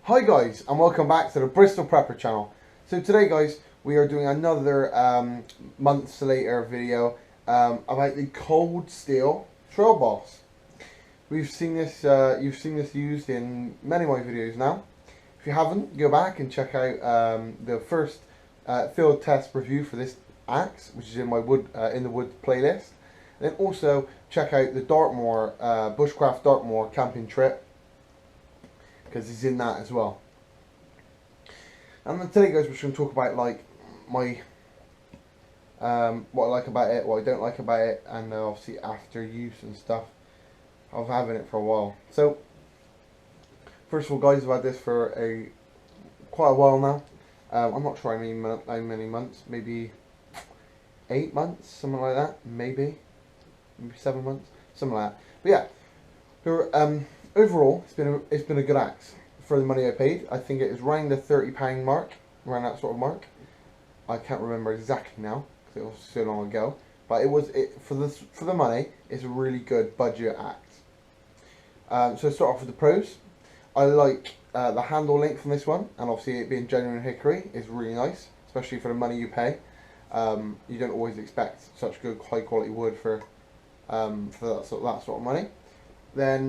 Hi guys, and welcome back to the Bristol Prepper channel. So today guys, we are doing another months later video about the cold steel trail boss. We've seen this, you've seen this used in many of my videos now. If you haven't, go back and check out the first field test review for this axe, which is in my in the wood playlist. Then also check out the Dartmoor Bushcraft Dartmoor camping trip, because he's in that as well. And then today guys, we're just going to talk about like my what I like about it, what I don't like about it, and obviously after use and stuff of having it for a while. So first of all guys, I've had this for quite a while now. I'm not sure how many months, maybe 8 months, something like that, maybe 7 months, something like that. But yeah, overall, it's been a good axe for the money I paid. I think it is around the £30 mark, around that sort of mark. I can't remember exactly now because it was so long ago. But for the money, it's a really good budget axe. So start off with the pros. I like the handle length from this one, and obviously it being genuine hickory is really nice, especially for the money you pay. You don't always expect such good high quality wood for that sort of money. Then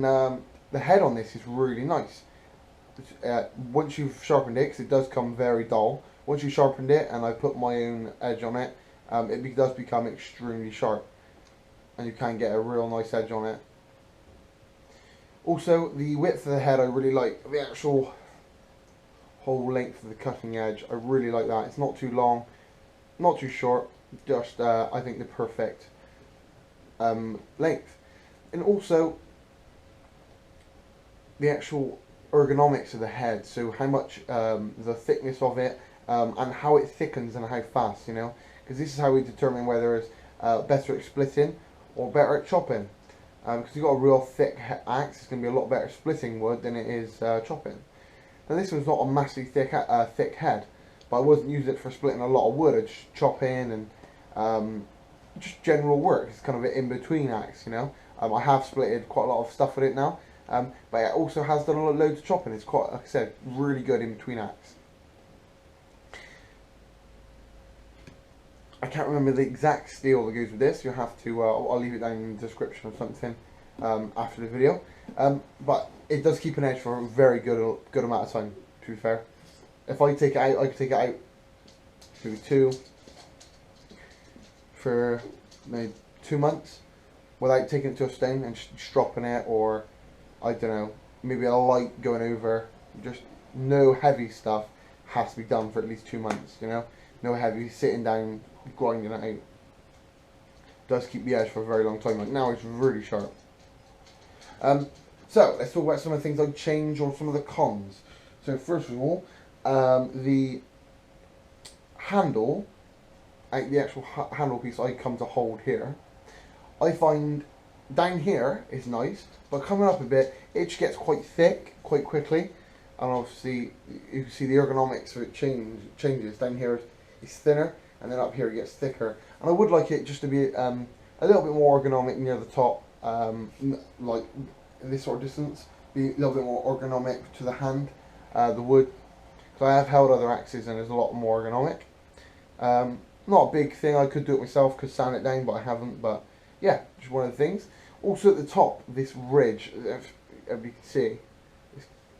the head on this is really nice. Once you've sharpened it, because it does come very dull, once you've sharpened it and I put my own edge on it, it does become extremely sharp, and you can get a real nice edge on it. Also, the width of the head I really like. The actual whole length of the cutting edge, I really like that. It's not too long, not too short, just I think the perfect length. And also the actual ergonomics of the head, so how much the thickness of it, and how it thickens and how fast, you know, because this is how we determine whether it's better at splitting or better at chopping. Because you've got a real thick axe, it's going to be a lot better splitting wood than it is chopping. Now this one's not a massively thick head, but I wasn't using it for splitting a lot of wood. I just chop in and just general work. It's kind of an in-between axe, you know. I have splitted quite a lot of stuff with it now, but it also has done loads of chopping. It's quite, like I said, really good in-between axe. I can't remember the exact steel that goes with this. You'll have to, I'll leave it down in the description or something after the video. But it does keep an edge for a very good amount of time, to be fair. If I take it out, I could take it out maybe for maybe 2 months without taking it to a stone and just dropping it, or I don't know, maybe a light going over. Just no heavy stuff has to be done for at least 2 months, you know. No heavy sitting down grinding it out. Does keep the edge for a very long time. Like now it's really sharp. So let's talk about some of the things I'd change or some of the cons. So first of all, the handle, the actual handle piece I come to hold here, I find down here is nice, but coming up a bit, it just gets quite thick quite quickly, and obviously you can see the ergonomics of it changes. Down here it's thinner, and then up here it gets thicker. And I would like it just to be a little bit more ergonomic near the top, like this sort of distance, be a little bit more ergonomic to the hand, the wood. So I have held other axes and there's a lot more ergonomic. Not a big thing, I could do it myself, could sand it down, but I haven't. But yeah, just one of the things. Also at the top, this ridge, if you can see,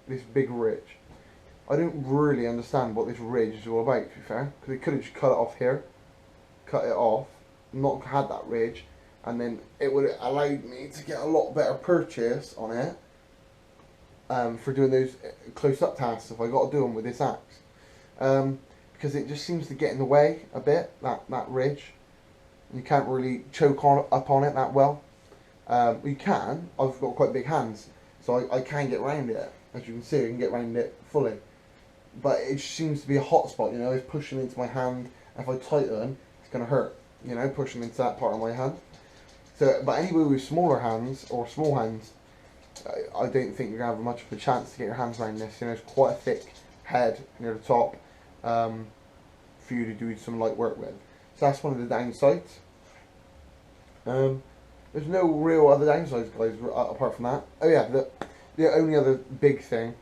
this big ridge. I don't really understand what this ridge is all about, to be fair, because it could have just cut it off here, cut it off, not had that ridge, and then it would have allowed me to get a lot better purchase on it for doing those close-up tasks if I got to do them with this axe. Because it just seems to get in the way a bit, that ridge. You can't really choke up on it that well. You can. I've got quite big hands, so I can get around it. As you can see, I can get around it fully. But it seems to be a hot spot, you know, it's pushing into my hand. If I tighten, it's going to hurt, you know, pushing into that part of my hand. So, but anybody with smaller hands, or small hands, I don't think you're going to have much of a chance to get your hands around this. You know, it's quite a thick head near the top for you to do some light work with. So that's one of the downsides. There's no real other downsides, guys, apart from that. Oh yeah, the only other big thing,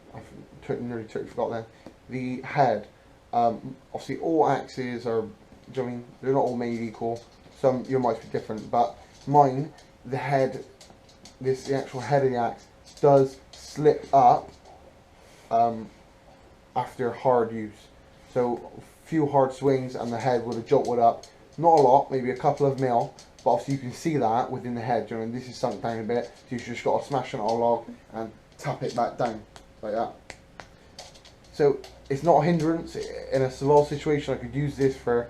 nearly totally forgot then. The head. Obviously, all axes are. Do you know what I mean? They're not all made equal. Some your might be different, but mine, the head, the actual head of the axe does slip up after hard use. So a few hard swings and the head would have jolted up. Not a lot, maybe a couple of mil, but obviously you can see that within the head. You know, and this is sunk down a bit, so you just got to smash it on a log and tap it back down like that. So it's not a hindrance. In a survival situation, I could use this for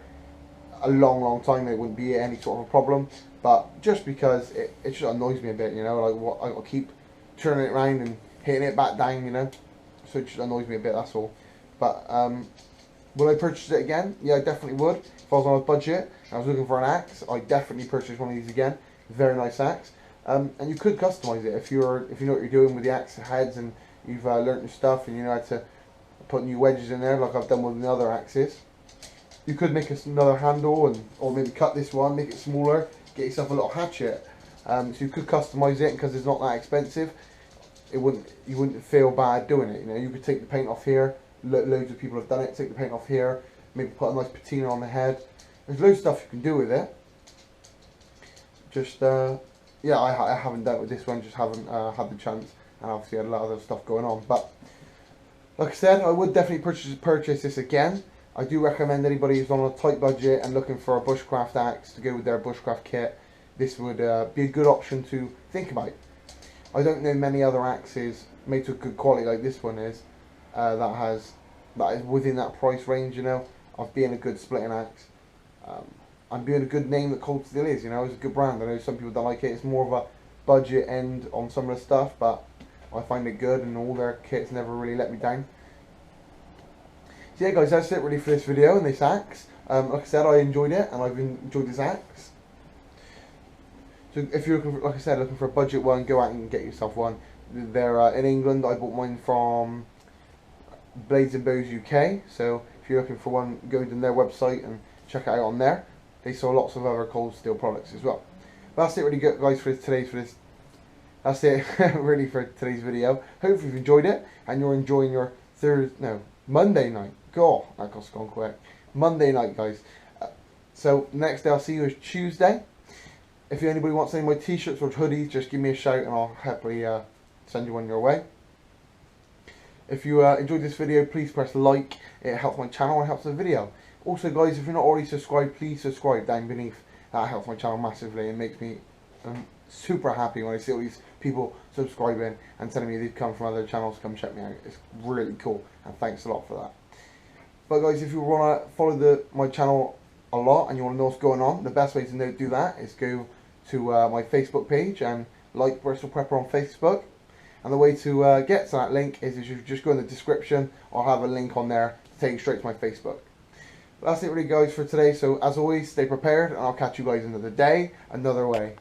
a long time. It wouldn't be any sort of a problem. But just because it just annoys me a bit, you know, like what I got to keep turning it around and hitting it back down, you know. So it just annoys me a bit. That's all. But would I purchase it again? Yeah, I definitely would. If I was on a budget and I was looking for an axe, I'd definitely purchase one of these again. Very nice axe. And you could customize it if you know what you're doing with the axe heads and you've learnt your stuff and you know how to put new wedges in there like I've done with the other axes. You could make another handle or maybe cut this one, make it smaller, get yourself a little hatchet. So you could customize it because it's not that expensive. You wouldn't feel bad doing it. You know, you could take the paint off here. Loads of people have done it. Take the paint off here. Maybe put a nice patina on the head. There's loads of stuff you can do with it. Just yeah, I haven't done it with this one. Just haven't had the chance, and obviously had a lot of other stuff going on. But like I said, I would definitely purchase this again. I do recommend anybody who's on a tight budget and looking for a bushcraft axe to go with their bushcraft kit. This would be a good option to think about. I don't know many other axes made to a good quality like this one is that is within that price range, you know, of being a good splitting axe. And being a good name that Cold Steel is, you know, it's a good brand. I know some people don't like it. It's more of a budget end on some of the stuff, but I find it good, and all their kits never really let me down. So yeah, guys, that's it really for this video and this axe. Like I said, I enjoyed it, and I've enjoyed this axe. So if you're looking for, like I said, looking for a budget one, go out and get yourself one. They're in England. I bought mine from Blades and Bows UK. So if you're looking for one, go to their website and check it out on there. They sell lots of other Cold Steel products as well. But that's it really good, guys, that's it really for today's video. Hopefully you've enjoyed it and you're enjoying your Monday night. God, that got gone quick. Monday night, guys. So next day I'll see you is Tuesday. If anybody wants any of my t-shirts or hoodies, just give me a shout and I'll happily send you one your way. If you enjoyed this video, please press like. It helps my channel and helps the video. Also, guys, if you're not already subscribed, please subscribe down beneath. That helps my channel massively and makes me super happy when I see all these people subscribing and telling me they've come from other channels to come check me out. It's really cool, and thanks a lot for that. But guys, if you want to follow my channel a lot and you want to know what's going on, the best way to do that is go to my Facebook page and like Bristol Prepper on Facebook. And the way to get to that link is if you just go in the description, I'll have a link on there to take you straight to my Facebook. But that's it really, guys, for today. So as always, stay prepared, and I'll catch you guys another day, another way.